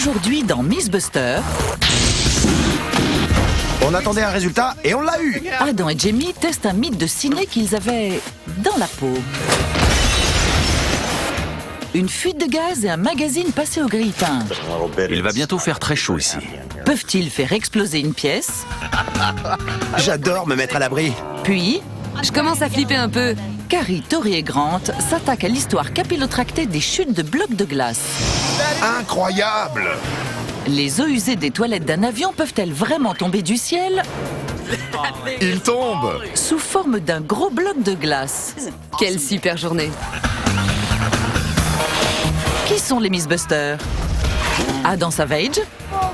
Aujourd'hui dans Mythbusters, On attendait un résultat et on l'a eu. Adam et Jamie testent un mythe de ciné qu'ils avaient dans la peau. Une fuite de gaz et un magazine passé au grille-pain. Il va bientôt faire très chaud ici. Peuvent-ils faire exploser une pièce? J'adore me mettre à l'abri. Puis, Je commence à flipper un peu. Carrie, Tori et Grant s'attaquent à l'histoire capillotractée des chutes de blocs de glace. Incroyable. Les eaux usées des toilettes d'un avion peuvent-elles vraiment tomber du ciel Il tombe. sous forme d'un gros bloc de glace? Quelle super journée. Qui sont les Mythbusters? Adam Savage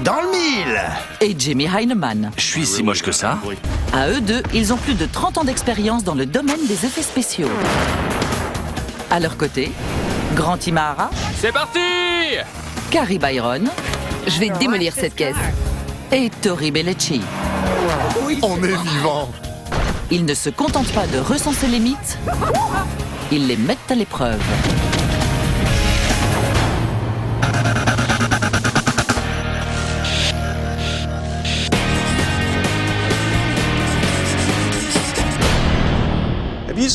Dans le mille. et Jamie Heineman. Je suis si moche que ça? À eux deux, ils ont plus de 30 ans d'expérience dans le domaine des effets spéciaux. À leur côté, Grant Imahara, C'est parti! Carrie Byron Je vais démolir cette caisse. et Tori Belleci. On est vivant. Ils ne se contentent pas de recenser les mythes, ils les mettent à l'épreuve.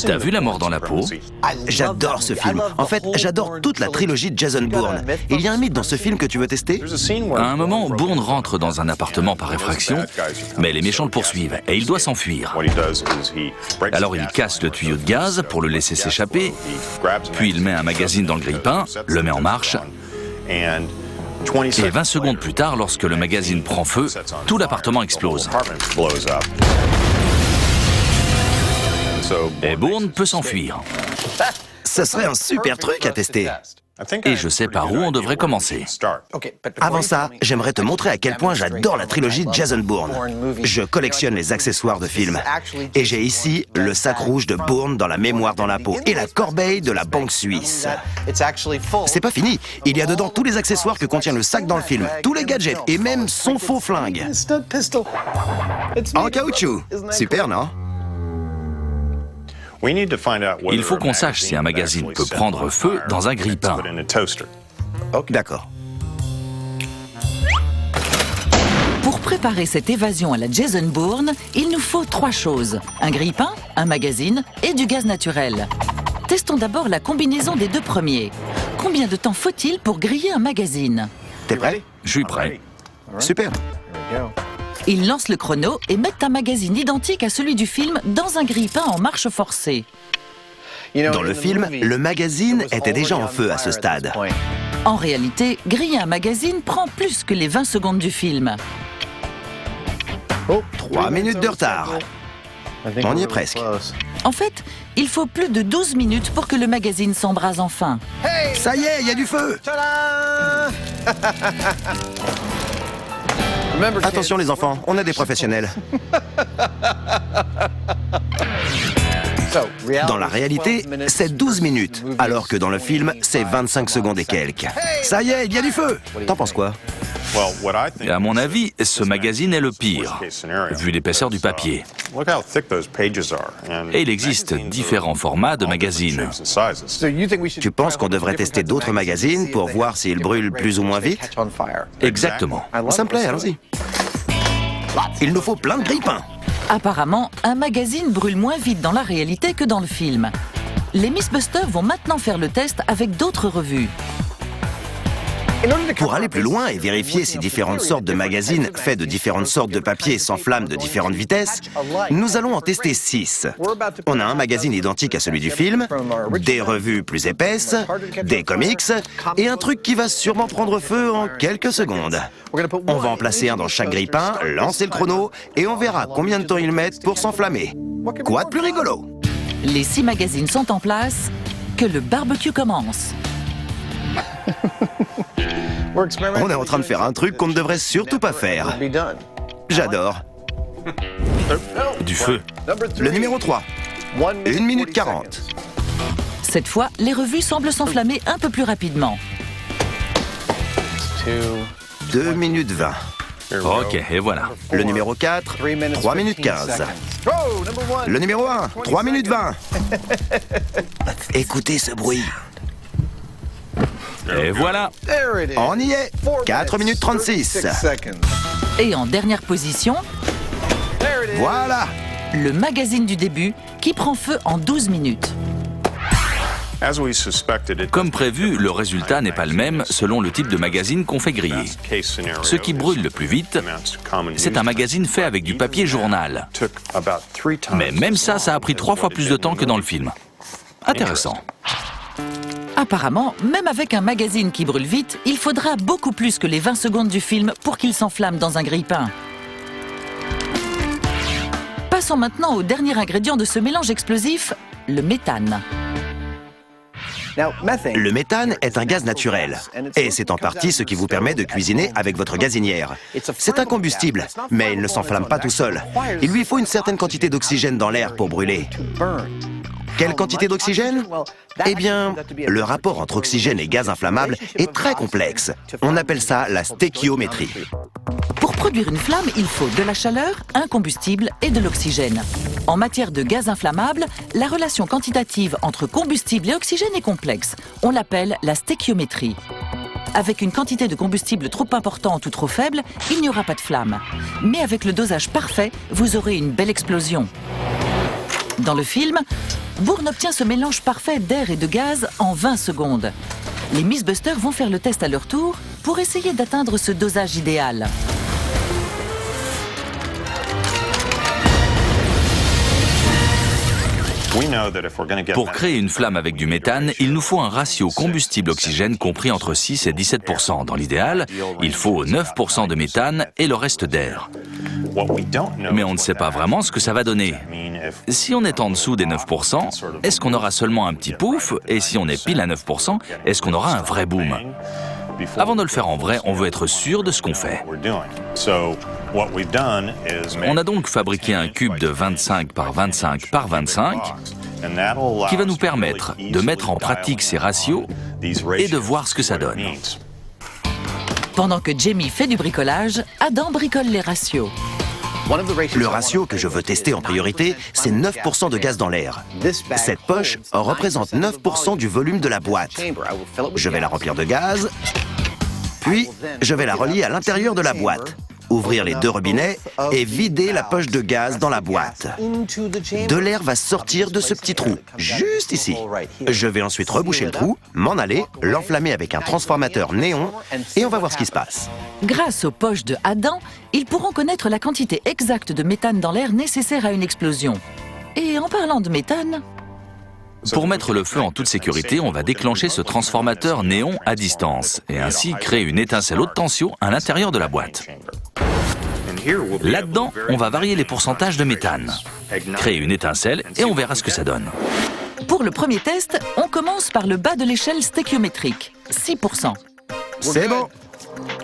T'as vu La mort dans la peau? J'adore ce film. En fait, j'adore toute la trilogie de Jason Bourne. Il y a un mythe dans ce film que tu veux tester? À un moment, Bourne rentre dans un appartement par effraction, mais les méchants le poursuivent et il doit s'enfuir. Alors il casse le tuyau de gaz pour le laisser s'échapper, puis il met un magazine dans le grille-pain, le met en marche, et 20 secondes plus tard, lorsque le magazine prend feu, tout l'appartement explose. Et Bourne peut s'enfuir. Ce serait un super truc à tester. Et je sais par où on devrait commencer. Avant ça, j'aimerais te montrer à quel point j'adore la trilogie de Jason Bourne. Je collectionne les accessoires de films. Et j'ai ici le sac rouge de Bourne dans La mémoire dans la peau et la corbeille de la banque suisse. C'est pas fini. Il y a dedans tous les accessoires que contient le sac dans le film, tous les gadgets et même son faux flingue. En caoutchouc. Super, non? Il faut qu'on sache si un magazine peut prendre feu dans un grille-pain. D'accord. Pour préparer cette évasion à la Jason Bourne, il nous faut 3 choses. Un grille-pain, un magazine et du gaz naturel. Testons d'abord la combinaison des deux premiers. Combien de temps faut-il pour griller un magazine? T'es prêt? Je suis prêt. Super. Ils lancent le chrono et mettent un magazine identique à celui du film dans un grille-pain en marche forcée. Dans le film, le magazine était déjà en feu à ce stade. En réalité, griller un magazine prend plus que les 20 secondes du film. 3 minutes de retard. On y est presque. En fait, il faut plus de 12 minutes pour que le magazine s'embrase enfin. Ça y est, il y a du feu. Attention les enfants, on a des professionnels. Dans la réalité, c'est 12 minutes, alors que dans le film, c'est 25 secondes et quelques. Ça y est, il y a du feu. T'en penses quoi? Et à mon avis, ce magazine est le pire, vu l'épaisseur du papier. Et il existe différents formats de magazines. Tu penses qu'on devrait tester d'autres magazines pour voir s'ils brûlent plus ou moins vite? Exactement. Ça me plaît, allons-y. Il nous faut plein de grille-pains. Apparemment, un magazine brûle moins vite dans la réalité que dans le film. Les Mythbusters vont maintenant faire le test avec d'autres revues. Pour aller plus loin et vérifier si différentes sortes de magazines faits de différentes sortes de papier s'enflamment de différentes vitesses, nous allons en tester 6. On a un magazine identique à celui du film, des revues plus épaisses, des comics et un truc qui va sûrement prendre feu en quelques secondes. On va en placer un dans chaque grille-pain, lancer le chrono et on verra combien de temps ils mettent pour s'enflammer. Quoi de plus rigolo? Les 6 magazines sont en place, que le barbecue commence. On est en train de faire un truc qu'on ne devrait surtout pas faire. J'adore. Du feu. Le numéro 3. 1 minute 40. Cette fois, les revues semblent s'enflammer un peu plus rapidement. 2 minutes 20. Ok, et voilà. Le numéro 4, 3 minutes 15. Le numéro 1, 3 minutes 20. Écoutez ce bruit. Et voilà. On y est. 4 minutes 36. Et en dernière position, Voilà. le magazine du début qui prend feu en 12 minutes. Comme prévu, le résultat n'est pas le même selon le type de magazine qu'on fait griller. Ce qui brûle le plus vite, c'est un magazine fait avec du papier journal. Mais même ça a pris 3 fois plus de temps que dans le film. Intéressant. Apparemment, même avec un magazine qui brûle vite, il faudra beaucoup plus que les 20 secondes du film pour qu'il s'enflamme dans un grille-pain. Passons maintenant au dernier ingrédient de ce mélange explosif, le méthane. Le méthane est un gaz naturel. Et c'est en partie ce qui vous permet de cuisiner avec votre gazinière. C'est un combustible, mais il ne s'enflamme pas tout seul. Il lui faut une certaine quantité d'oxygène dans l'air pour brûler. Quelle quantité d'oxygène? Eh bien, le rapport entre oxygène et gaz inflammable est très complexe. On appelle ça la stéchiométrie. Pour produire une flamme, il faut de la chaleur, un combustible et de l'oxygène. En matière de gaz inflammable, la relation quantitative entre combustible et oxygène est complexe. On l'appelle la stéchiométrie. Avec une quantité de combustible trop importante ou trop faible, il n'y aura pas de flamme. Mais avec le dosage parfait, vous aurez une belle explosion. Dans le film, Bourne obtient ce mélange parfait d'air et de gaz en 20 secondes. Les Mythbusters vont faire le test à leur tour pour essayer d'atteindre ce dosage idéal. Pour créer une flamme avec du méthane, il nous faut un ratio combustible-oxygène compris entre 6 et 17%. Dans l'idéal, il faut 9% de méthane et le reste d'air. Mais on ne sait pas vraiment ce que ça va donner. Si on est en dessous des 9%, est-ce qu'on aura seulement un petit pouf? Et si on est pile à 9%, est-ce qu'on aura un vrai boom? Avant de le faire en vrai, on veut être sûr de ce qu'on fait. On a donc fabriqué un cube de 25 par 25 par 25 qui va nous permettre de mettre en pratique ces ratios et de voir ce que ça donne. Pendant que Jamie fait du bricolage, Adam bricole les ratios. Le ratio que je veux tester en priorité, c'est 9% de gaz dans l'air. Cette poche représente 9% du volume de la boîte. Je vais la remplir de gaz, puis je vais la relier à l'intérieur de la boîte. Ouvrir les 2 robinets et vider la poche de gaz dans la boîte. De l'air va sortir de ce petit trou, juste ici. Je vais ensuite reboucher le trou, m'en aller, l'enflammer avec un transformateur néon et on va voir ce qui se passe. Grâce aux poches de Adam, ils pourront connaître la quantité exacte de méthane dans l'air nécessaire à une explosion. Et en parlant de méthane... Pour mettre le feu en toute sécurité, on va déclencher ce transformateur néon à distance et ainsi créer une étincelle haute tension à l'intérieur de la boîte. Là-dedans, on va varier les pourcentages de méthane, créer une étincelle et on verra ce que ça donne. Pour le premier test, on commence par le bas de l'échelle stéchiométrique, 6%. C'est bon.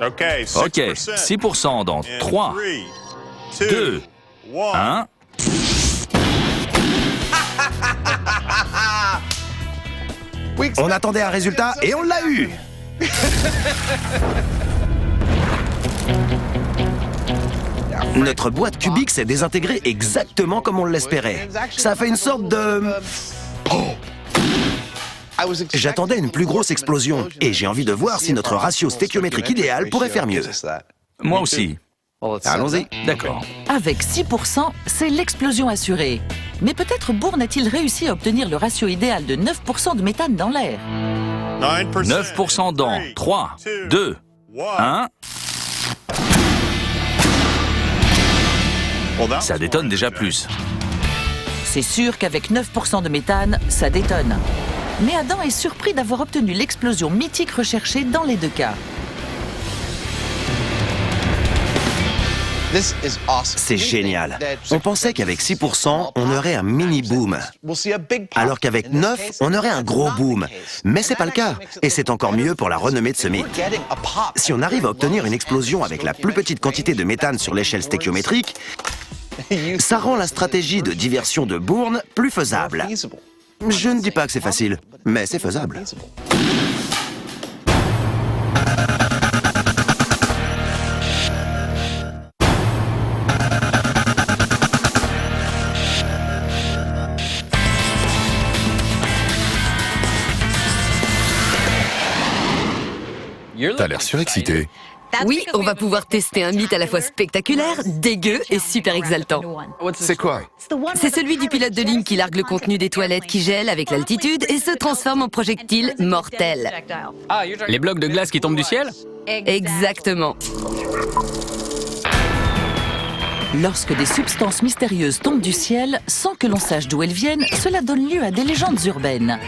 Ok, 6% dans 3, 2, 1... On attendait un résultat et on l'a eu. Notre boîte cubique s'est désintégrée exactement comme on l'espérait. Ça a fait une sorte de... J'attendais une plus grosse explosion et j'ai envie de voir si notre ratio stéchiométrique idéal pourrait faire mieux. Moi aussi. Allons-y. D'accord. Avec 6%, c'est l'explosion assurée. Mais peut-être Bourne a-t-il réussi à obtenir le ratio idéal de 9% de méthane dans l'air. 9% dans 3, 2, 1... Ça détonne déjà plus. C'est sûr qu'avec 9% de méthane, ça détonne. Mais Adam est surpris d'avoir obtenu l'explosion mythique recherchée dans les 2 cas. C'est génial. On pensait qu'avec 6%, on aurait un mini-boom. Alors qu'avec 9, on aurait un gros boom. Mais c'est pas le cas. Et c'est encore mieux pour la renommée de ce mythe. Si on arrive à obtenir une explosion avec la plus petite quantité de méthane sur l'échelle stéchiométrique, ça rend la stratégie de diversion de Bourne plus faisable. Je ne dis pas que c'est facile, mais c'est faisable. T'as l'air surexcité. Oui, on va pouvoir tester un mythe à la fois spectaculaire, dégueu et super exaltant. C'est quoi? C'est celui du pilote de ligne qui largue le contenu des toilettes qui gèle avec l'altitude et se transforme en projectile mortel. Les blocs de glace qui tombent du ciel? Exactement. Lorsque des substances mystérieuses tombent du ciel, sans que l'on sache d'où elles viennent, cela donne lieu à des légendes urbaines.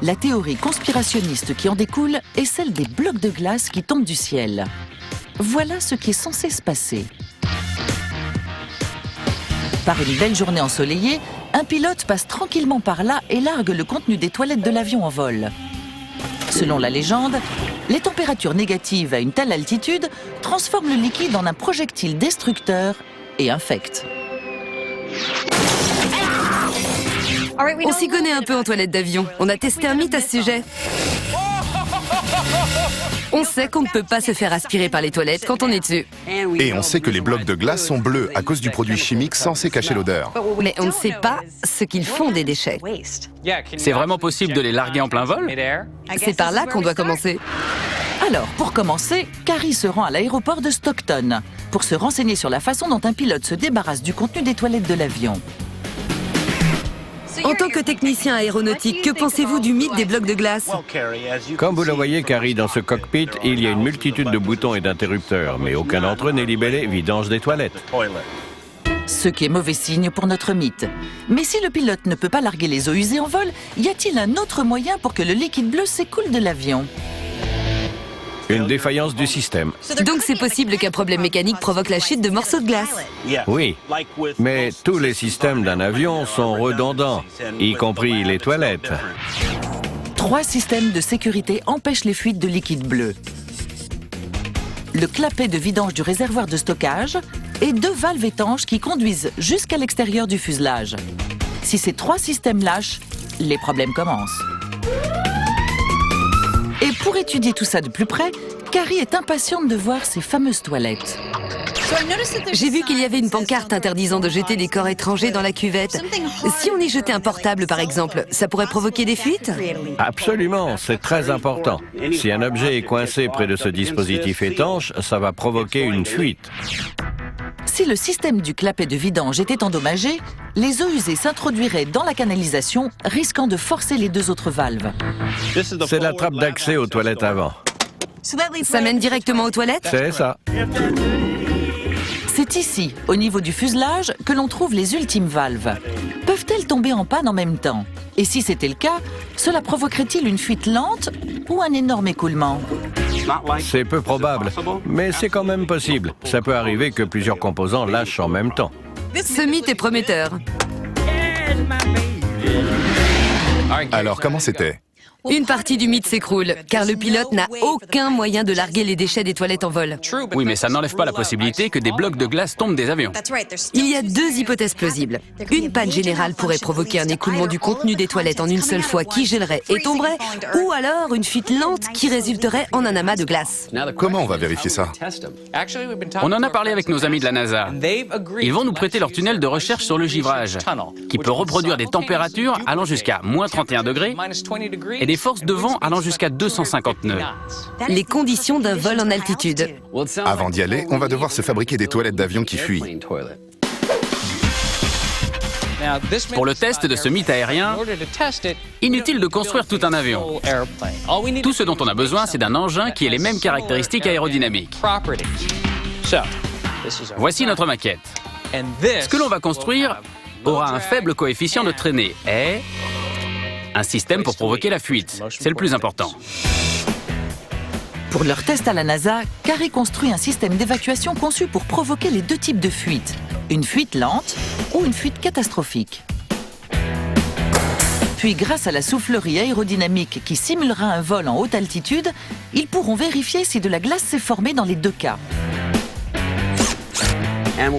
La théorie conspirationniste qui en découle est celle des blocs de glace qui tombent du ciel. Voilà ce qui est censé se passer. Par une belle journée ensoleillée, un pilote passe tranquillement par là et largue le contenu des toilettes de l'avion en vol. Selon la légende, les températures négatives à une telle altitude transforment le liquide en un projectile destructeur et infecte. On s'y connaît un peu en toilette d'avion. On a testé un mythe à ce sujet. On sait qu'on ne peut pas se faire aspirer par les toilettes quand on est dessus. Et on sait que les blocs de glace sont bleus à cause du produit chimique censé cacher l'odeur. Mais on ne sait pas ce qu'ils font des déchets. C'est vraiment possible de les larguer en plein vol? C'est par là qu'on doit commencer. Alors, pour commencer, Carrie se rend à l'aéroport de Stockton pour se renseigner sur la façon dont un pilote se débarrasse du contenu des toilettes de l'avion. En tant que technicien aéronautique, que pensez-vous du mythe des blocs de glace? Comme vous le voyez, Carrie, dans ce cockpit, il y a une multitude de boutons et d'interrupteurs, mais aucun d'entre eux n'est libellé vidange des toilettes. Ce qui est mauvais signe pour notre mythe. Mais si le pilote ne peut pas larguer les eaux usées en vol, y a-t-il un autre moyen pour que le liquide bleu s'écoule de l'avion? Une défaillance du système. Donc c'est possible qu'un problème mécanique provoque la chute de morceaux de glace. Oui, mais tous les systèmes d'un avion sont redondants, y compris les toilettes. 3 systèmes de sécurité empêchent les fuites de liquide bleu. Le clapet de vidange du réservoir de stockage et 2 valves étanches qui conduisent jusqu'à l'extérieur du fuselage. Si ces 3 systèmes lâchent, les problèmes commencent. Et pour étudier tout ça de plus près, Carrie est impatiente de voir ces fameuses toilettes. J'ai vu qu'il y avait une pancarte interdisant de jeter des corps étrangers dans la cuvette. Si on y jetait un portable, par exemple, ça pourrait provoquer des fuites? Absolument, c'est très important. Si un objet est coincé près de ce dispositif étanche, ça va provoquer une fuite. Si le système du clapet de vidange était endommagé, les eaux usées s'introduiraient dans la canalisation, risquant de forcer les 2 autres valves. C'est la trappe d'accès aux toilettes avant. Ça mène directement aux toilettes? C'est ça. C'est ici, au niveau du fuselage, que l'on trouve les ultimes valves. Peuvent-elles tomber en panne en même temps? Et si c'était le cas, cela provoquerait-il une fuite lente ou un énorme écoulement? C'est peu probable, mais c'est quand même possible. Ça peut arriver que plusieurs composants lâchent en même temps. Ce mythe est prometteur. Alors comment c'était? Une partie du mythe s'écroule, car le pilote n'a aucun moyen de larguer les déchets des toilettes en vol. Oui, mais ça n'enlève pas la possibilité que des blocs de glace tombent des avions. Il y a 2 hypothèses plausibles. Une panne générale pourrait provoquer un écoulement du contenu des toilettes en une seule fois qui gèlerait et tomberait, ou alors une fuite lente qui résulterait en un amas de glace. Comment on va vérifier ça? On en a parlé avec nos amis de la NASA. Ils vont nous prêter leur tunnel de recherche sur le givrage, qui peut reproduire des températures allant jusqu'à moins 31 degrés et des forces de vent allant jusqu'à 250 nœuds. Les conditions d'un vol en altitude. Avant d'y aller, on va devoir se fabriquer des toilettes d'avion qui fuient. Pour le test de ce mythe aérien, inutile de construire tout un avion. Tout ce dont on a besoin, c'est d'un engin qui ait les mêmes caractéristiques aérodynamiques. Voici notre maquette. Ce que l'on va construire aura un faible coefficient de traînée et un système pour provoquer la fuite. C'est le plus important. Pour leur test à la NASA, Carrie construit un système d'évacuation conçu pour provoquer les 2 types de fuites. Une fuite lente ou une fuite catastrophique. Puis, grâce à la soufflerie aérodynamique qui simulera un vol en haute altitude, ils pourront vérifier si de la glace s'est formée dans les 2 cas.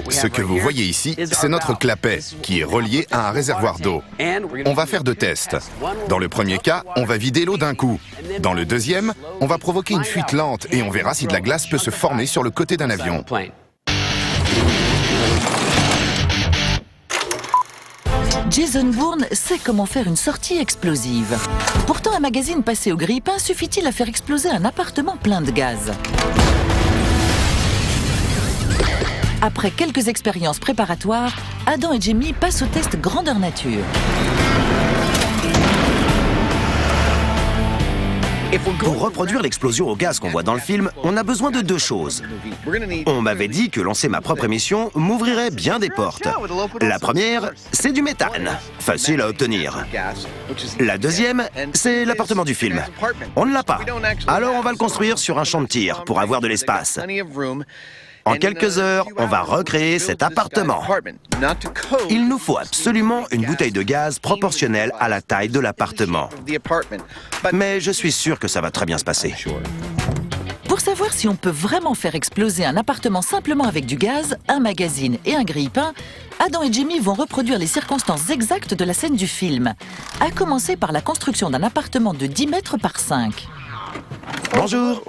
Ce que vous voyez ici, c'est notre clapet, qui est relié à un réservoir d'eau. On va faire 2 tests. Dans le premier cas, on va vider l'eau d'un coup. Dans le deuxième, on va provoquer une fuite lente et on verra si de la glace peut se former sur le côté d'un avion. Jason Bourne sait comment faire une sortie explosive. Pourtant, un magazine passé au grille-pain suffit-il à faire exploser un appartement plein de gaz? Après quelques expériences préparatoires, Adam et Jamie passent au test grandeur nature. Pour reproduire l'explosion au gaz qu'on voit dans le film, on a besoin de deux choses. On m'avait dit que lancer ma propre émission m'ouvrirait bien des portes. La première, c'est du méthane, facile à obtenir. La deuxième, c'est l'appartement du film. On ne l'a pas. Alors on va le construire sur un champ de tir pour avoir de l'espace. En quelques heures, on va recréer cet appartement. Il nous faut absolument une bouteille de gaz proportionnelle à la taille de l'appartement. Mais je suis sûr que ça va très bien se passer. Pour savoir si on peut vraiment faire exploser un appartement simplement avec du gaz, un magazine et un grille-pain, Adam et Jamie vont reproduire les circonstances exactes de la scène du film, à commencer par la construction d'un appartement de 10 mètres par 5. Bonjour.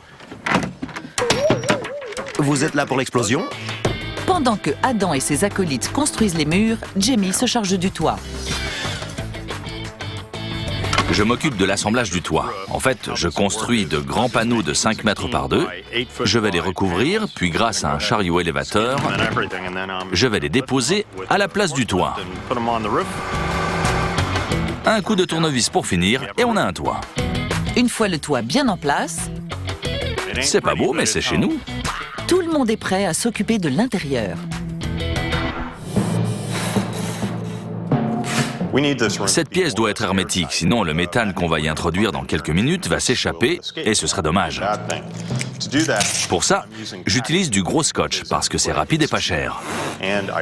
Vous êtes là pour l'explosion? Pendant que Adam et ses acolytes construisent les murs, Jamie se charge du toit. Je m'occupe de l'assemblage du toit. En fait, je construis de grands panneaux de 5 mètres par 2. Je vais les recouvrir, puis grâce à un chariot élévateur, je vais les déposer à la place du toit. Un coup de tournevis pour finir, et on a un toit. Une fois le toit bien en place, C'est pas beau, mais c'est chez nous. tout le monde est prêt à s'occuper de l'intérieur. Cette pièce doit être hermétique, sinon le méthane qu'on va y introduire dans quelques minutes va s'échapper et ce serait dommage. Pour ça, j'utilise du gros scotch parce que c'est rapide et pas cher.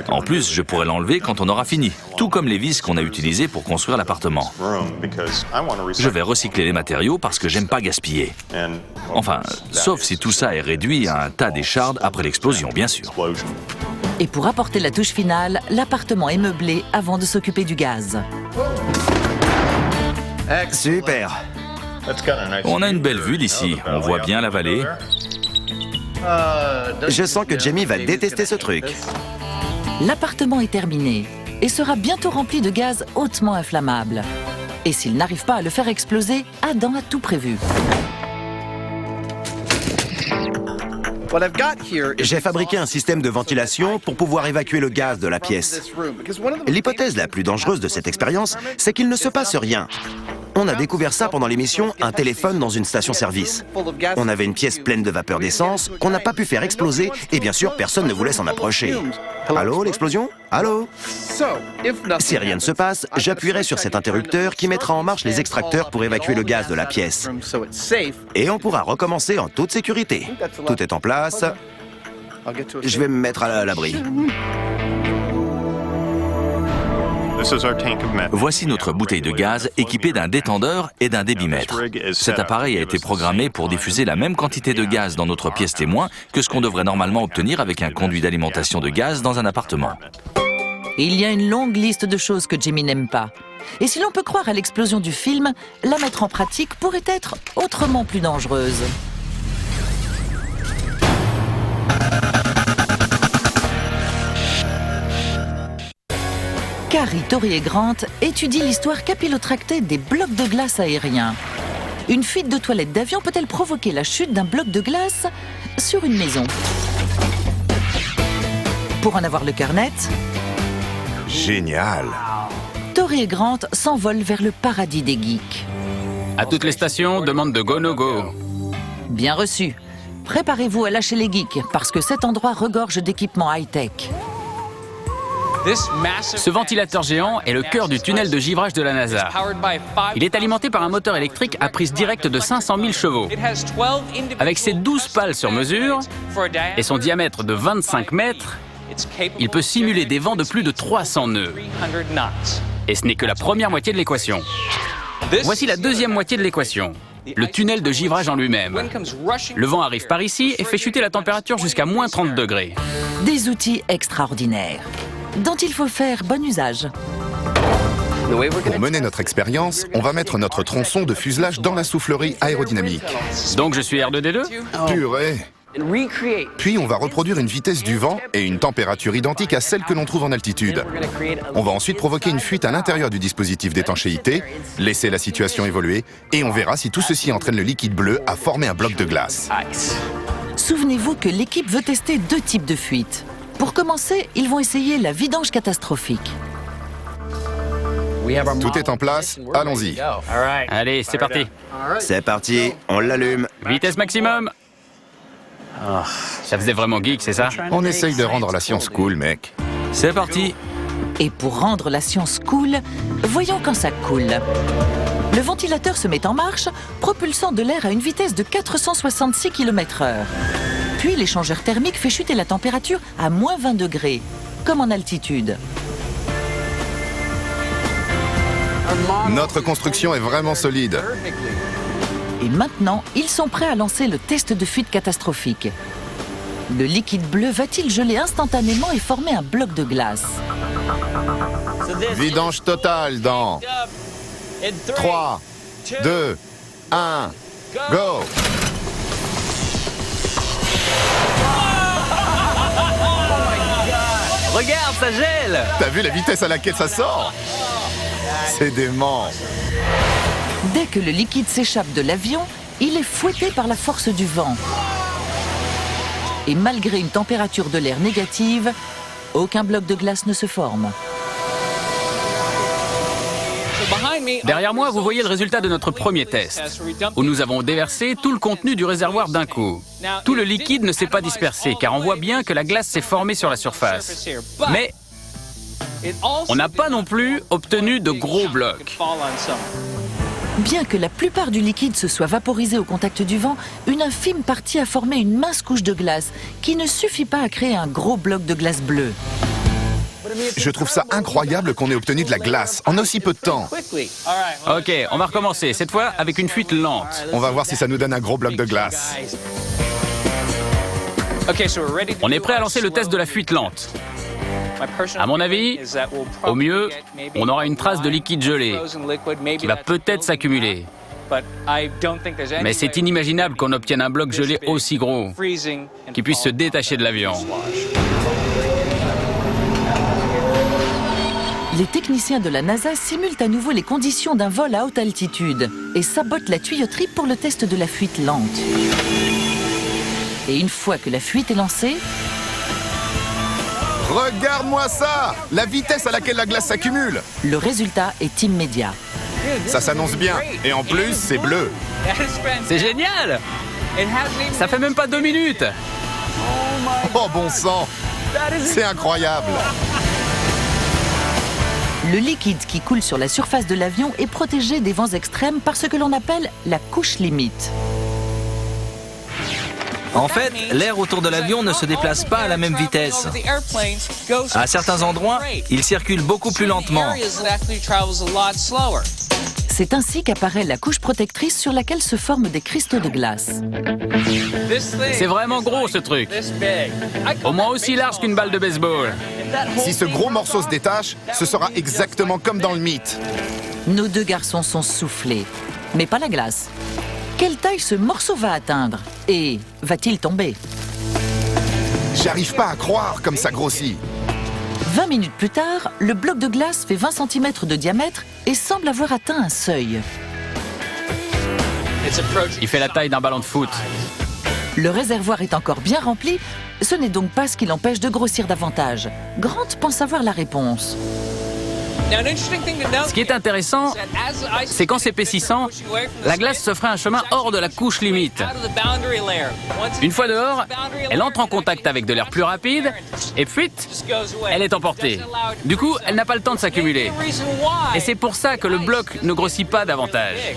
En plus, je pourrai l'enlever quand on aura fini, tout comme les vis qu'on a utilisées pour construire l'appartement. Je vais recycler les matériaux parce que j'aime pas gaspiller. Enfin, sauf si tout ça est réduit à un tas d'échardes après l'explosion, bien sûr. Et pour apporter la touche finale, l'appartement est meublé avant de s'occuper du gaz. Super. On a une belle vue d'ici, on voit bien la vallée. Je sens que Jamie va détester ce truc. L'appartement est terminé et sera bientôt rempli de gaz hautement inflammable. Et s'il n'arrive pas à le faire exploser, Adam a tout prévu. J'ai fabriqué un système de ventilation pour pouvoir évacuer le gaz de la pièce. L'hypothèse la plus dangereuse de cette expérience, c'est qu'il ne se passe rien. On a découvert ça pendant l'émission Un téléphone dans une station-service. On avait une pièce pleine de vapeur d'essence qu'on n'a pas pu faire exploser et bien sûr, personne ne voulait s'en approcher. Allô, l'explosion? Allô? Si rien ne se passe, j'appuierai sur cet interrupteur qui mettra en marche les extracteurs pour évacuer le gaz de la pièce. Et on pourra recommencer en toute sécurité. Tout est en place. Je vais me mettre à l'abri. Voici notre bouteille de gaz équipée d'un détendeur et d'un débitmètre. Cet appareil a été programmé pour diffuser la même quantité de gaz dans notre pièce témoin que ce qu'on devrait normalement obtenir avec un conduit d'alimentation de gaz dans un appartement. Il y a une longue liste de choses que Jamie n'aime pas. Et si l'on peut croire à l'explosion du film, la mettre en pratique pourrait être autrement plus dangereuse. Carrie, Tori et Grant étudient l'histoire capillotractée des blocs de glace aériens. Une fuite de toilette d'avion peut-elle provoquer la chute d'un bloc de glace sur une maison? Pour en avoir le cœur net, Génial. Tori et Grant s'envolent vers le paradis des geeks. À toutes les stations, demande de go no go. Bien reçu. Préparez-vous à lâcher les geeks, parce que cet endroit regorge d'équipements high-tech. Ce ventilateur géant est le cœur du tunnel de givrage de la NASA. Il est alimenté par un moteur électrique à prise directe de 500 000 chevaux. Avec ses 12 pales sur mesure et son diamètre de 25 mètres, il peut simuler des vents de plus de 300 nœuds. Et ce n'est que la première moitié de l'équation. Voici la deuxième moitié de l'équation. Le tunnel de givrage en lui-même. Le vent arrive par ici et fait chuter la température jusqu'à moins 30 degrés. Des outils extraordinaires, dont il faut faire bon usage. Pour mener notre expérience, on va mettre notre tronçon de fuselage dans la soufflerie aérodynamique. Donc je suis R2D2 ? Purée. Puis on va reproduire une vitesse du vent et une température identique à celle que l'on trouve en altitude. On va ensuite provoquer une fuite à l'intérieur du dispositif d'étanchéité, laisser la situation évoluer, et on verra si tout ceci entraîne le liquide bleu à former un bloc de glace. Souvenez-vous que l'équipe veut tester 2 types de fuites. Pour commencer, ils vont essayer la vidange catastrophique. Tout est en place, allons-y. Allez, c'est parti. C'est parti, on l'allume. Vitesse maximum. Ça faisait vraiment geek, c'est ça? On essaye de rendre la science cool, mec. C'est parti. Et pour rendre la science cool, voyons quand ça coule. Le ventilateur se met en marche, propulsant de l'air à une vitesse de 466 km/h. Puis l'échangeur thermique fait chuter la température à moins 20 degrés, comme en altitude. Notre construction est vraiment solide. Et maintenant, ils sont prêts à lancer le test de fuite catastrophique. Le liquide bleu va-t-il geler instantanément et former un bloc de glace? Vidange totale dans 3, 2, 1, go! Regarde, ça gèle! T'as vu la vitesse à laquelle ça sort? C'est dément. Dès que le liquide s'échappe de l'avion, il est fouetté par la force du vent. Et malgré une température de l'air négative, aucun bloc de glace ne se forme. Derrière moi, vous voyez le résultat de notre premier test, où nous avons déversé tout le contenu du réservoir d'un coup. Tout le liquide ne s'est pas dispersé, car on voit bien que la glace s'est formée sur la surface. Mais on n'a pas non plus obtenu de gros blocs. Bien que la plupart du liquide se soit vaporisé au contact du vent, une infime partie a formé une mince couche de glace qui ne suffit pas à créer un gros bloc de glace bleue. Je trouve ça incroyable qu'on ait obtenu de la glace en aussi peu de temps. Ok, on va recommencer, cette fois avec une fuite lente. On va voir si ça nous donne un gros bloc de glace. On est prêt à lancer le test de la fuite lente. À mon avis, au mieux, on aura une trace de liquide gelé qui va peut-être s'accumuler. Mais c'est inimaginable qu'on obtienne un bloc gelé aussi gros, qui puisse se détacher de l'avion. Les techniciens de la NASA simulent à nouveau les conditions d'un vol à haute altitude et sabotent la tuyauterie pour le test de la fuite lente. Et une fois que la fuite est lancée... Regarde-moi ça! La vitesse à laquelle la glace s'accumule! Le résultat est immédiat. Ça s'annonce bien. Et en plus, c'est bleu. C'est génial! Ça fait même pas 2 minutes! Oh bon sang! C'est incroyable! Le liquide qui coule sur la surface de l'avion est protégé des vents extrêmes par ce que l'on appelle la couche limite. En fait, l'air autour de l'avion ne se déplace pas à la même vitesse. À certains endroits, il circule beaucoup plus lentement. C'est ainsi qu'apparaît la couche protectrice sur laquelle se forment des cristaux de glace. C'est vraiment gros ce truc. Au moins aussi large qu'une balle de baseball. Si ce gros morceau se détache, ce sera exactement comme dans le mythe. Nos 2 garçons sont soufflés, mais pas la glace. Quelle taille ce morceau va atteindre? Et va-t-il tomber? J'arrive pas à croire comme ça grossit. 20 minutes plus tard, le bloc de glace fait 20 cm de diamètre et semble avoir atteint un seuil. Il fait la taille d'un ballon de foot. Le réservoir est encore bien rempli, ce n'est donc pas ce qui l'empêche de grossir davantage. Grant pense avoir la réponse. Ce qui est intéressant, c'est qu'en s'épaississant, la glace se ferait un chemin hors de la couche limite. Une fois dehors, elle entre en contact avec de l'air plus rapide et puis, elle est emportée. Du coup, elle n'a pas le temps de s'accumuler. Et c'est pour ça que le bloc ne grossit pas davantage.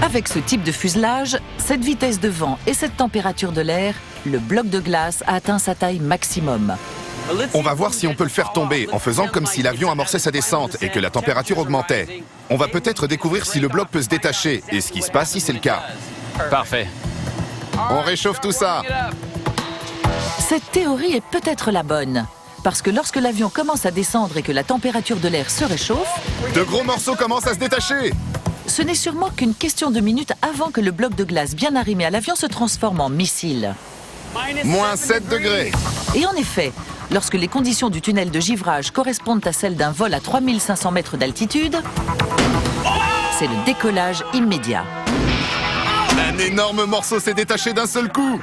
Avec ce type de fuselage, cette vitesse de vent et cette température de l'air, le bloc de glace a atteint sa taille maximum. On va voir si on peut le faire tomber en faisant comme si l'avion amorçait sa descente et que la température augmentait. On va peut-être découvrir si le bloc peut se détacher et ce qui se passe si c'est le cas. Parfait. On réchauffe tout ça. Cette théorie est peut-être la bonne. Parce que lorsque l'avion commence à descendre et que la température de l'air se réchauffe... De gros morceaux commencent à se détacher. Ce n'est sûrement qu'une question de minutes avant que le bloc de glace bien arrimé à l'avion se transforme en missile. Moins 7 degrés. Et en effet, lorsque les conditions du tunnel de givrage correspondent à celles d'un vol à 3500 mètres d'altitude, c'est le décollage immédiat. Un énorme morceau s'est détaché d'un seul coup.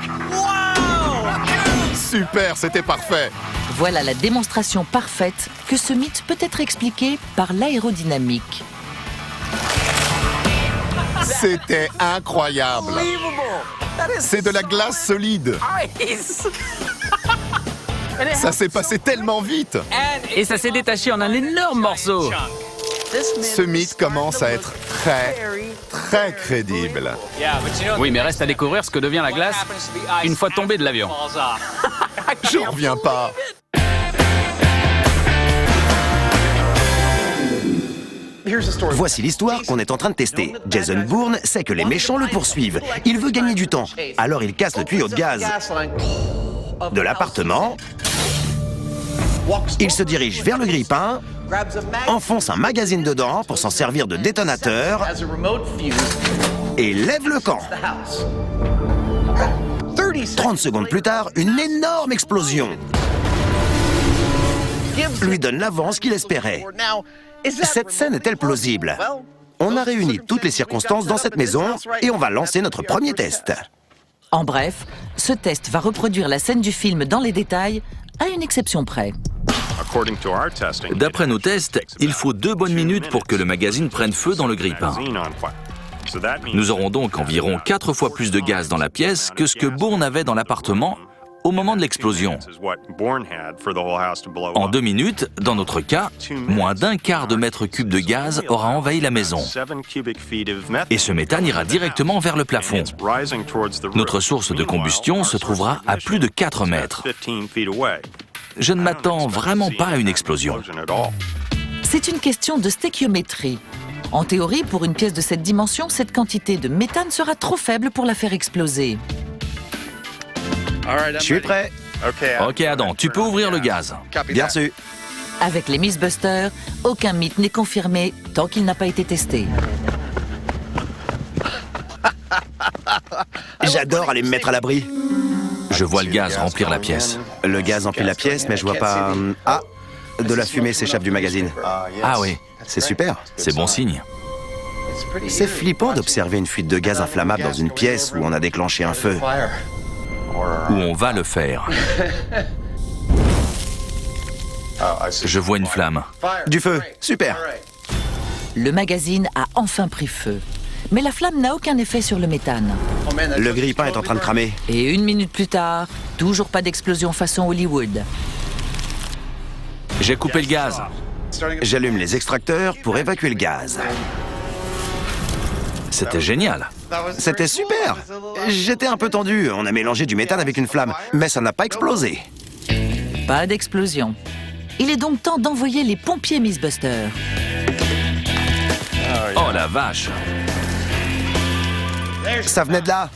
Super, c'était parfait. Voilà la démonstration parfaite que ce mythe peut être expliqué par l'aérodynamique. C'était incroyable. C'est de la glace solide. Ça s'est passé tellement vite. Et ça s'est détaché en un énorme morceau. Ce mythe commence à être très crédible. Oui, mais reste à découvrir ce que devient la glace une fois tombée de l'avion. J'en reviens pas. Voici l'histoire qu'on est en train de tester. Jason Bourne sait que les méchants le poursuivent. Il veut gagner du temps. Alors il casse le tuyau de gaz de l'appartement. Il se dirige vers le grille-pain, enfonce un magazine dedans pour s'en servir de détonateur et lève le camp. 30 secondes plus tard, une énorme explosion lui donne l'avance qu'il espérait. Cette scène est-elle plausible? On a réuni toutes les circonstances dans cette maison et on va lancer notre premier test. En bref, ce test va reproduire la scène du film dans les détails, à une exception près. D'après nos tests, il faut 2 bonnes minutes pour que le magazine prenne feu dans le grille-pain. Nous aurons donc environ 4 fois plus de gaz dans la pièce que ce que Bourne avait dans l'appartement au moment de l'explosion. En 2 minutes, dans notre cas, moins d'un quart de mètre cube de gaz aura envahi la maison. Et ce méthane ira directement vers le plafond. Notre source de combustion se trouvera à plus de 4 mètres. Je ne m'attends vraiment pas à une explosion. C'est une question de stéchiométrie. En théorie, pour une pièce de cette dimension, cette quantité de méthane sera trop faible pour la faire exploser. Je suis prêt. Ok Adam, tu peux ouvrir le gaz. Bien reçu. Avec les Mythbusters, aucun mythe n'est confirmé tant qu'il n'a pas été testé. J'adore aller me mettre à l'abri. Je vois le gaz remplir la pièce. Le gaz emplit la pièce, mais je vois pas... Ah, de la fumée s'échappe du magazine. Ah oui, C'est super. c'est bon signe. C'est flippant d'observer une fuite de gaz inflammable dans une pièce où on a déclenché un feu. Où on va le faire. Je vois une flamme. Du feu, super. Le magazine a enfin pris feu. Mais la flamme n'a aucun effet sur le méthane. Le grille-pain est en train de cramer. Et 1 minute plus tard, toujours pas d'explosion façon Hollywood. J'ai coupé le gaz. J'allume les extracteurs pour évacuer le gaz. C'était génial. C'était super. J'étais un peu tendu. On a mélangé du méthane avec une flamme, mais ça n'a pas explosé. Pas d'explosion. Il est donc temps d'envoyer les pompiers Mythbusters. Oh la vache. Ça venait de là.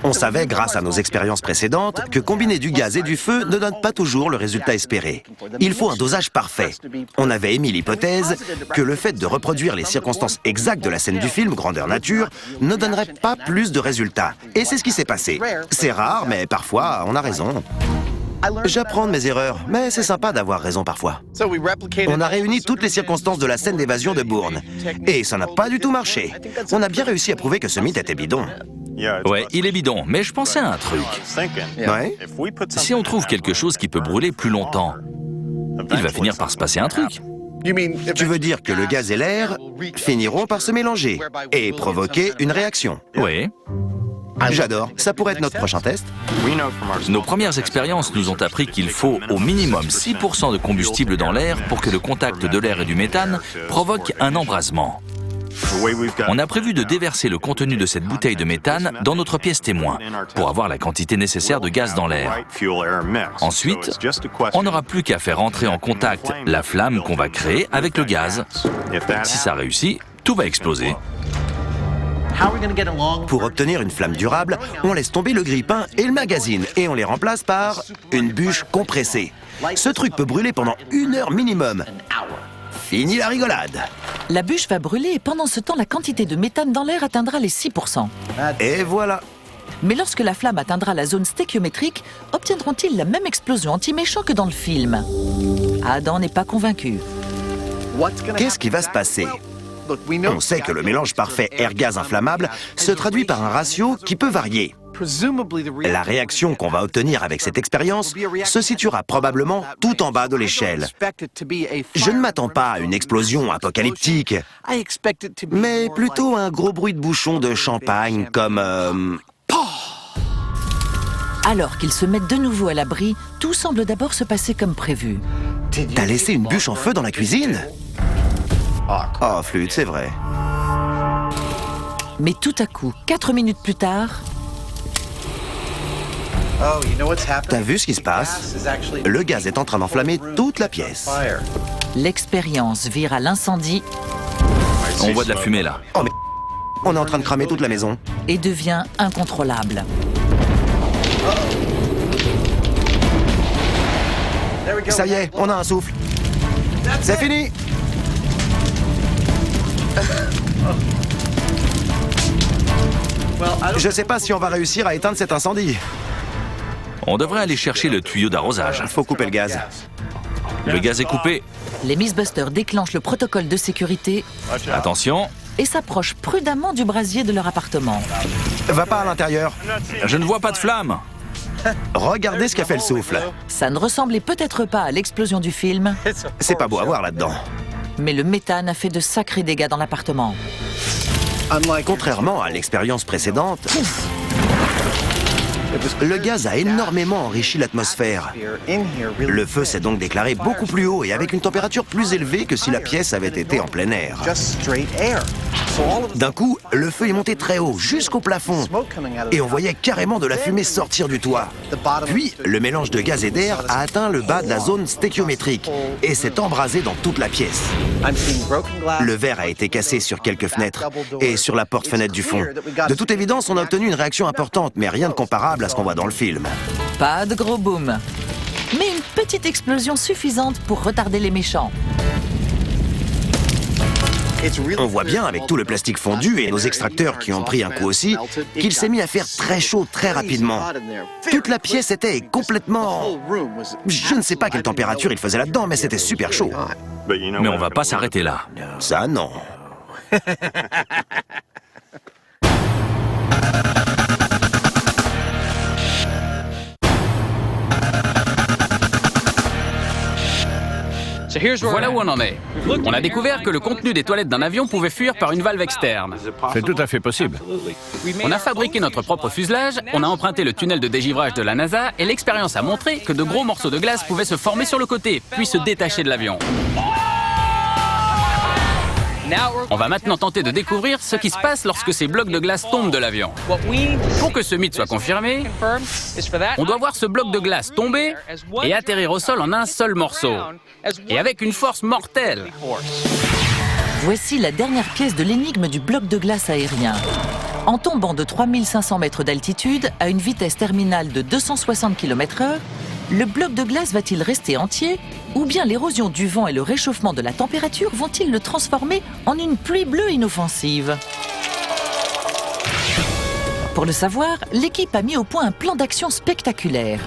On savait, grâce à nos expériences précédentes, que combiner du gaz et du feu ne donne pas toujours le résultat espéré. Il faut un dosage parfait. On avait émis l'hypothèse que le fait de reproduire les circonstances exactes de la scène du film Grandeur Nature ne donnerait pas plus de résultats. Et c'est ce qui s'est passé. C'est rare, mais parfois, on a raison. J'apprends de mes erreurs, mais c'est sympa d'avoir raison parfois. On a réuni toutes les circonstances de la scène d'évasion de Bourne. Et ça n'a pas du tout marché. On a bien réussi à prouver que ce mythe était bidon. Ouais, il est bidon, mais je pensais à un truc. Ouais. Si on trouve quelque chose qui peut brûler plus longtemps, il va finir par se passer un truc. Tu veux dire que le gaz et l'air finiront par se mélanger et provoquer une réaction? Oui. J'adore. Ça pourrait être notre prochain test. Nos premières expériences nous ont appris qu'il faut au minimum 6% de combustible dans l'air pour que le contact de l'air et du méthane provoque un embrasement. On a prévu de déverser le contenu de cette bouteille de méthane dans notre pièce témoin pour avoir la quantité nécessaire de gaz dans l'air. Ensuite, on n'aura plus qu'à faire entrer en contact la flamme qu'on va créer avec le gaz. Si ça réussit, tout va exploser. Pour obtenir une flamme durable, on laisse tomber le grille-pain et le magazine et on les remplace par une bûche compressée. Ce truc peut brûler pendant 1 heure minimum. Fini la rigolade. La bûche va brûler et pendant ce temps, la quantité de méthane dans l'air atteindra les 6%. Et voilà. Mais lorsque la flamme atteindra la zone stéchiométrique, obtiendront-ils la même explosion anti-méchant que dans le film? Adam n'est pas convaincu. Qu'est-ce qui va se passer? On sait que le mélange parfait air-gaz inflammable se traduit par un ratio qui peut varier. La réaction qu'on va obtenir avec cette expérience se situera probablement tout en bas de l'échelle. Je ne m'attends pas à une explosion apocalyptique, mais plutôt un gros bruit de bouchon de champagne comme... Alors qu'ils se mettent de nouveau à l'abri, tout semble d'abord se passer comme prévu. T'as laissé une bûche en feu dans la cuisine? Oh, flûte, c'est vrai. Mais tout à coup, 4 minutes plus tard, T'as vu ce qui se passe? Le gaz est en train d'enflammer toute la pièce. l'expérience vire à l'incendie On voit de la fumée là. Oh mais... On est en train de cramer toute la maison. et devient incontrôlable. Ça y est, on a un souffle. C'est fini! Je sais pas si on va réussir à éteindre cet incendie. On devrait aller chercher le tuyau d'arrosage. Il faut couper le gaz. Le gaz est coupé. Les Mythbusters déclenchent le protocole de sécurité Attention, et s'approchent prudemment du brasier de leur appartement. Va pas à l'intérieur. je ne vois pas de flamme. Regardez ce qu'a fait le souffle. Ça ne ressemblait peut-être pas à l'explosion du film, C'est pas beau à voir là-dedans. mais le méthane a fait de sacrés dégâts dans l'appartement. Contrairement à l'expérience précédente, le gaz a énormément enrichi l'atmosphère. Le feu s'est donc déclaré beaucoup plus haut et avec une température plus élevée que si la pièce avait été en plein air. D'un coup, le feu est monté très haut, jusqu'au plafond, et on voyait carrément de la fumée sortir du toit. Puis, le mélange de gaz et d'air a atteint le bas de la zone stéchiométrique et s'est embrasé dans toute la pièce. Le verre a été cassé sur quelques fenêtres et sur la porte-fenêtre du fond. De toute évidence, on a obtenu une réaction importante, mais rien de comparable à ce qu'on voit dans le film. Pas de gros boom, mais une petite explosion suffisante pour retarder les méchants. On voit bien, avec tout le plastique fondu et nos extracteurs qui ont pris un coup aussi, qu'il s'est mis à faire très chaud très rapidement. Toute la pièce était complètement... Je ne sais pas quelle température il faisait là-dedans, mais c'était super chaud. Mais on va pas s'arrêter là. Ça, non. Voilà où on en est. On a découvert que le contenu des toilettes d'un avion pouvait fuir par une valve externe. C'est tout à fait possible. On a fabriqué notre propre fuselage, on a emprunté le tunnel de dégivrage de la NASA et l'expérience a montré que de gros morceaux de glace pouvaient se former sur le côté, puis se détacher de l'avion. On va maintenant tenter de découvrir ce qui se passe lorsque ces blocs de glace tombent de l'avion. Pour que ce mythe soit confirmé, on doit voir ce bloc de glace tomber et atterrir au sol en un seul morceau, et avec une force mortelle. Voici la dernière pièce de l'énigme du bloc de glace aérien. En tombant de 3500 mètres d'altitude à une vitesse terminale de 260 km/h, le bloc de glace va-t-il rester entier ou bien l'érosion du vent et le réchauffement de la température vont-ils le transformer en une pluie bleue inoffensive? Pour le savoir, l'équipe a mis au point un plan d'action spectaculaire.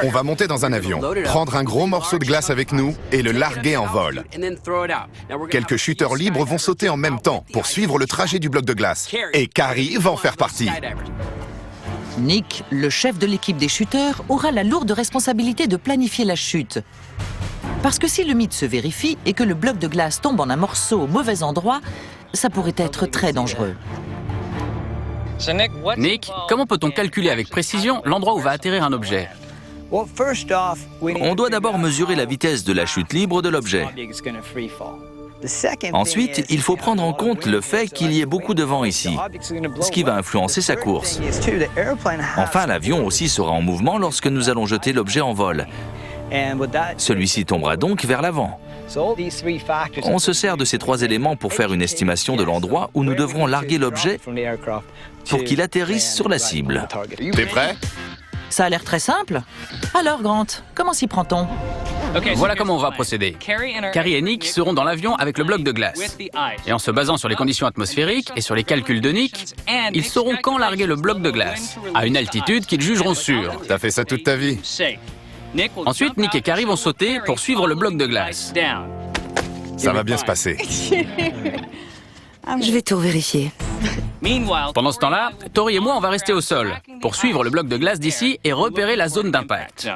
On va monter dans un avion, prendre un gros morceau de glace avec nous et le larguer en vol. Quelques chuteurs libres vont sauter en même temps pour suivre le trajet du bloc de glace. Et Carrie va en faire partie. Nick, le chef de l'équipe des chuteurs, aura la lourde responsabilité de planifier la chute. Parce que si le mythe se vérifie et que le bloc de glace tombe en un morceau au mauvais endroit, ça pourrait être très dangereux. Nick, comment peut-on calculer avec précision l'endroit où va atterrir un objet? On doit d'abord mesurer la vitesse de la chute libre de l'objet. Ensuite, il faut prendre en compte le fait qu'il y ait beaucoup de vent ici, ce qui va influencer sa course. Enfin, l'avion aussi sera en mouvement lorsque nous allons jeter l'objet en vol. Celui-ci tombera donc vers l'avant. On se sert de ces trois éléments pour faire une estimation de l'endroit où nous devrons larguer l'objet pour qu'il atterrisse sur la cible. T'es prêt? Ça a l'air très simple. Alors, Grant, comment s'y prend-on? Voilà comment on va procéder. Carrie et Nick seront dans l'avion avec le bloc de glace. Et en se basant sur les conditions atmosphériques et sur les calculs de Nick, ils sauront quand larguer le bloc de glace, à une altitude qu'ils jugeront sûre. T'as fait ça toute ta vie. Ensuite, Nick et Carrie vont sauter pour suivre le bloc de glace. Ça va bien se passer. Je vais tout vérifier. Pendant ce temps-là, Tori et moi, on va rester au sol pour suivre le bloc de glace d'ici et repérer la zone d'impact.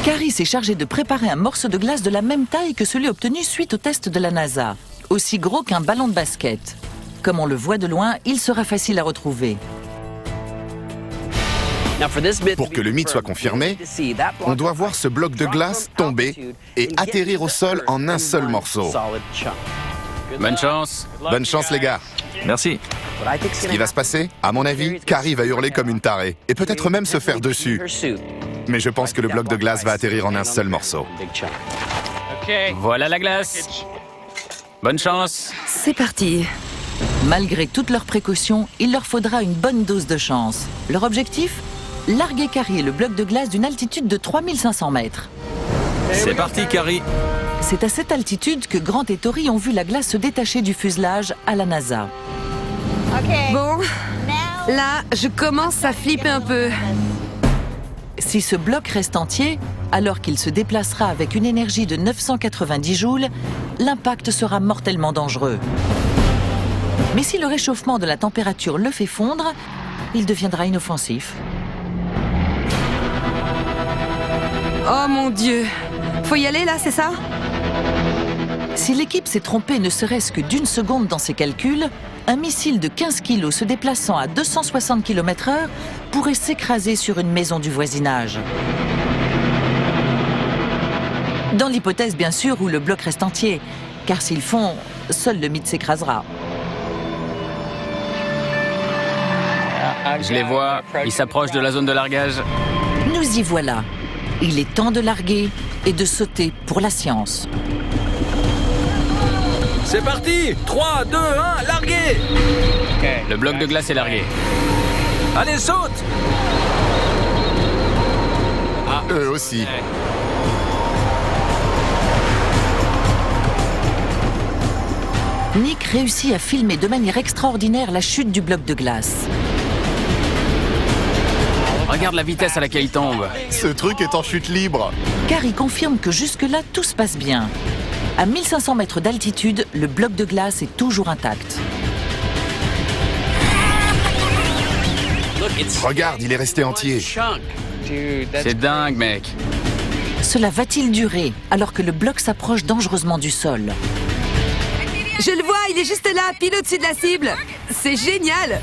Carrie s'est chargée de préparer un morceau de glace de la même taille que celui obtenu suite au test de la NASA, aussi gros qu'un ballon de basket. Comme on le voit de loin, il sera facile à retrouver. Pour que le mythe soit confirmé, on doit voir ce bloc de glace tomber et atterrir au sol en un seul morceau. Bonne chance. Bonne chance, les gars. Merci. Ce qui va se passer, à mon avis, Carrie va hurler comme une tarée et peut-être même se faire dessus. Mais je pense que le bloc de glace va atterrir en un seul morceau. Voilà la glace. Bonne chance. C'est parti. Malgré toutes leurs précautions, il leur faudra une bonne dose de chance. Leur objectif ? Larguer Carrie et le bloc de glace d'une altitude de 3500 mètres. C'est parti, Carrie. C'est à cette altitude que Grant et Tori ont vu la glace se détacher du fuselage à la NASA. Bon, là, je commence à flipper un peu. Si ce bloc reste entier, alors qu'il se déplacera avec une énergie de 990 joules, l'impact sera mortellement dangereux. Mais si le réchauffement de la température le fait fondre, il deviendra inoffensif. Oh mon Dieu. Faut y aller là, c'est ça? Si l'équipe s'est trompée ne serait-ce que d'une seconde dans ses calculs, un missile de 15 kg se déplaçant à 260 km/h pourrait s'écraser sur une maison du voisinage. Dans l'hypothèse, bien sûr, où le bloc reste entier, car s'ils font, seul le mythe s'écrasera. Je les vois. Ils s'approchent de la zone de largage. Nous y voilà. Il est temps de larguer et de sauter pour la science. C'est parti. 3, 2, 1, larguez. Le bloc de glace est largué. Allez, saute. Eux aussi. Nick réussit à filmer de manière extraordinaire la chute du bloc de glace. Regarde la vitesse à laquelle il tombe. Ce truc est en chute libre. Carrie confirme que jusque-là, tout se passe bien. À 1500 mètres d'altitude, le bloc de glace est toujours intact. Regarde, il est resté entier. C'est dingue, mec. Cela va-t-il durer alors que le bloc s'approche dangereusement du sol? Je le vois, il est juste là, pile au-dessus de la cible. C'est génial.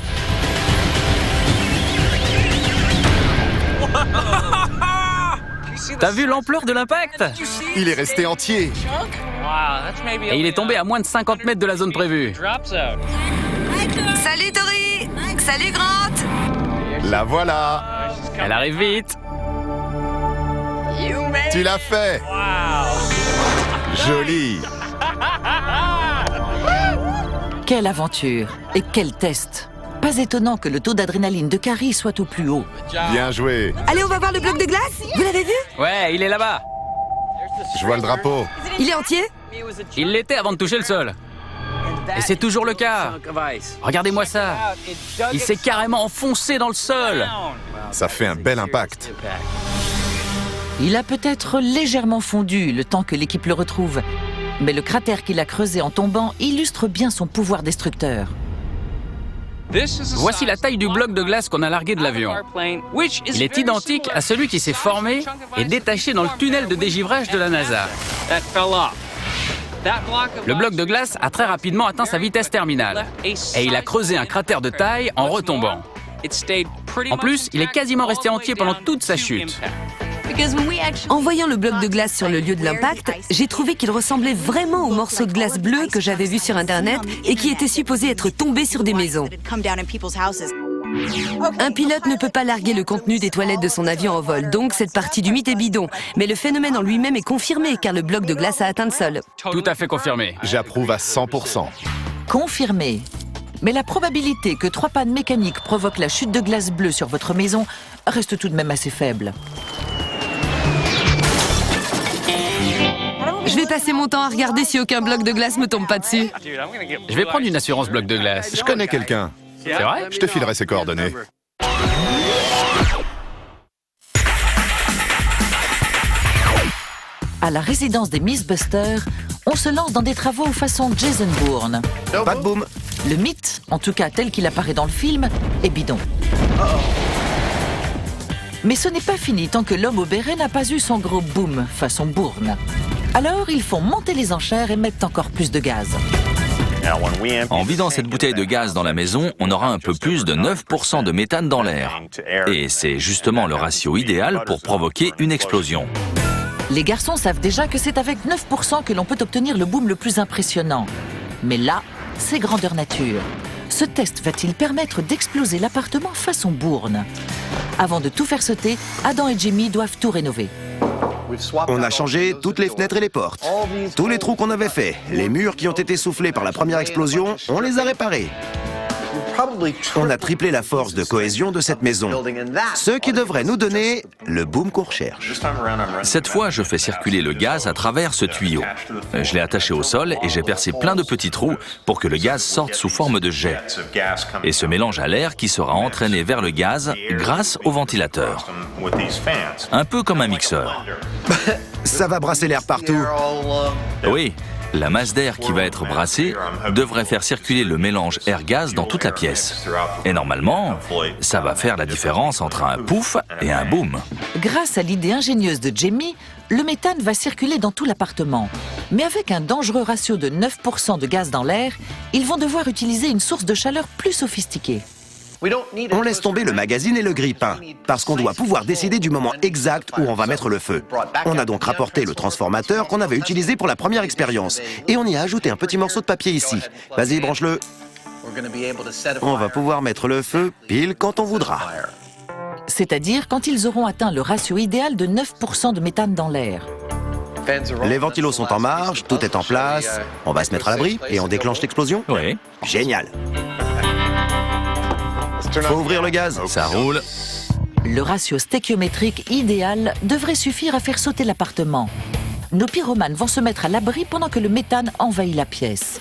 T'as vu l'ampleur de l'impact? Il est resté entier. Et il est tombé à moins de 50 mètres de la zone prévue. Salut Tori. Salut Grant. La voilà. Elle arrive vite. Tu l'as fait. Joli. Quelle aventure et quel test! Pas étonnant que le taux d'adrénaline de Carrie soit au plus haut. Bien joué. Allez, on va voir le bloc de glace. Vous l'avez vu? Ouais, il est là-bas. Je vois le drapeau. Il est entier? Il l'était avant de toucher le sol. Et c'est toujours le cas. Regardez-moi ça. Il s'est carrément enfoncé dans le sol. Ça fait un bel impact. Il a peut-être légèrement fondu le temps que l'équipe le retrouve. Mais le cratère qu'il a creusé en tombant illustre bien son pouvoir destructeur. Voici la taille du bloc de glace qu'on a largué de l'avion. Il est identique à celui qui s'est formé et détaché dans le tunnel de dégivrage de la NASA. Le bloc de glace a très rapidement atteint sa vitesse terminale et il a creusé un cratère de taille en retombant. En plus, il est quasiment resté entier pendant toute sa chute. En voyant le bloc de glace sur le lieu de l'impact, j'ai trouvé qu'il ressemblait vraiment au morceau de glace bleu que j'avais vu sur Internet et qui était supposé être tombé sur des maisons. Un pilote ne peut pas larguer le contenu des toilettes de son avion en vol, donc cette partie du mythe est bidon. Mais le phénomène en lui-même est confirmé car le bloc de glace a atteint le sol. Tout à fait confirmé. J'approuve à 100%. Confirmé. Mais la probabilité que 3 pannes mécaniques provoquent la chute de glace bleue sur votre maison reste tout de même assez faible. Je vais passer mon temps à regarder si aucun bloc de glace me tombe pas dessus. Je vais prendre une assurance bloc de glace. Je connais quelqu'un. C'est vrai? Je te filerai ses coordonnées. À la résidence des Mythbusters, on se lance dans des travaux façon Jason Bourne. Pas de boum. Le mythe, en tout cas tel qu'il apparaît dans le film, est bidon. Mais ce n'est pas fini tant que l'homme au béret n'a pas eu son gros boom façon Bourne. Alors ils font monter les enchères et mettent encore plus de gaz. En vidant cette bouteille de gaz dans la maison, on aura un peu plus de 9% de méthane dans l'air. Et c'est justement le ratio idéal pour provoquer une explosion. Les garçons savent déjà que c'est avec 9% que l'on peut obtenir le boom le plus impressionnant. Mais là, c'est grandeur nature. Ce test va-t-il permettre d'exploser l'appartement façon Bourne? Avant de tout faire sauter, Adam et Jimmy doivent tout rénover. On a changé toutes les fenêtres et les portes. Tous les trous qu'on avait faits, les murs qui ont été soufflés par la première explosion, on les a réparés. On a triplé la force de cohésion de cette maison. Ce qui devrait nous donner le boom qu'on recherche. Cette fois, je fais circuler le gaz à travers ce tuyau. Je l'ai attaché au sol et j'ai percé plein de petits trous pour que le gaz sorte sous forme de jet. Et se mélange à l'air qui sera entraîné vers le gaz grâce au ventilateur. Un peu comme un mixeur. Ça va brasser l'air partout. Oui, la masse d'air qui va être brassée devrait faire circuler le mélange air-gaz dans toute la pièce. Et normalement, ça va faire la différence entre un pouf et un boom. Grâce à l'idée ingénieuse de Jamie, le méthane va circuler dans tout l'appartement. Mais avec un dangereux ratio de 9% de gaz dans l'air, ils vont devoir utiliser une source de chaleur plus sophistiquée. On laisse tomber le magazine et le grille-pain, parce qu'on doit pouvoir décider du moment exact où on va mettre le feu. On a donc rapporté le transformateur qu'on avait utilisé pour la première expérience, et on y a ajouté un petit morceau de papier ici. Vas-y, branche-le. On va pouvoir mettre le feu pile quand on voudra. C'est-à-dire quand ils auront atteint le ratio idéal de 9% de méthane dans l'air. Les ventilos sont en marche, tout est en place. On va se mettre à l'abri et on déclenche l'explosion. Oui, Génial. Faut ouvrir le gaz. ça roule. Le ratio stéchiométrique idéal devrait suffire à faire sauter l'appartement. Nos pyromanes vont se mettre à l'abri pendant que le méthane envahit la pièce.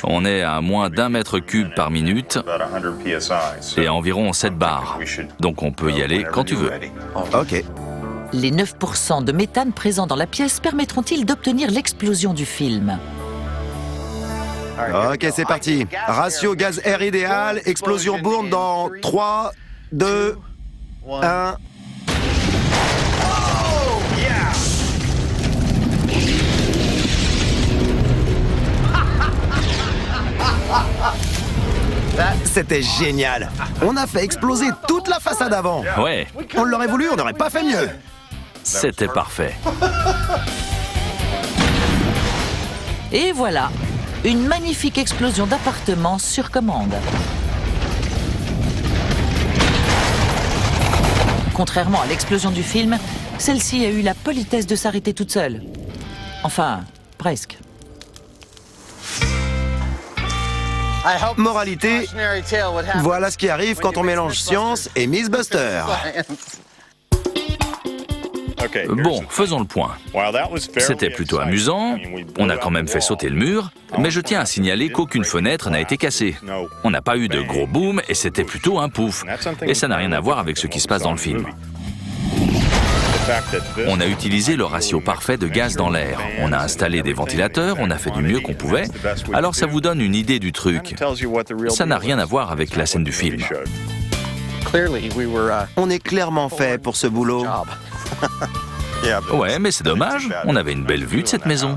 On est à moins d'1 mètre cube par minute et à environ 7 bars. Donc on peut y aller quand tu veux. Ok. Les 9% de méthane présents dans la pièce permettront-ils d'obtenir l'explosion du film? Ok, c'est parti. Ratio gaz-air idéal, explosion Bourne dans 3, 2, 1... C'était génial. On a fait exploser toute la façade avant. Ouais, On l'aurait voulu, on n'aurait pas fait mieux. c'était parfait. Et voilà, une magnifique explosion d'appartement sur commande. Contrairement à l'explosion du film, celle-ci a eu la politesse de s'arrêter toute seule. Enfin, presque. Moralité, voilà ce qui arrive quand on mélange science et Mythbusters. Bon, faisons le point. C'était plutôt amusant, on a quand même fait sauter le mur, mais je tiens à signaler qu'aucune fenêtre n'a été cassée. On n'a pas eu de gros boom et c'était plutôt un pouf. Et ça n'a rien à voir avec ce qui se passe dans le film. On a utilisé le ratio parfait de gaz dans l'air. On a installé des ventilateurs, on a fait du mieux qu'on pouvait. Alors ça vous donne une idée du truc. Ça n'a rien à voir avec la scène du film. On est clairement fait pour ce boulot. Ouais, mais c'est dommage, on avait une belle vue de cette maison.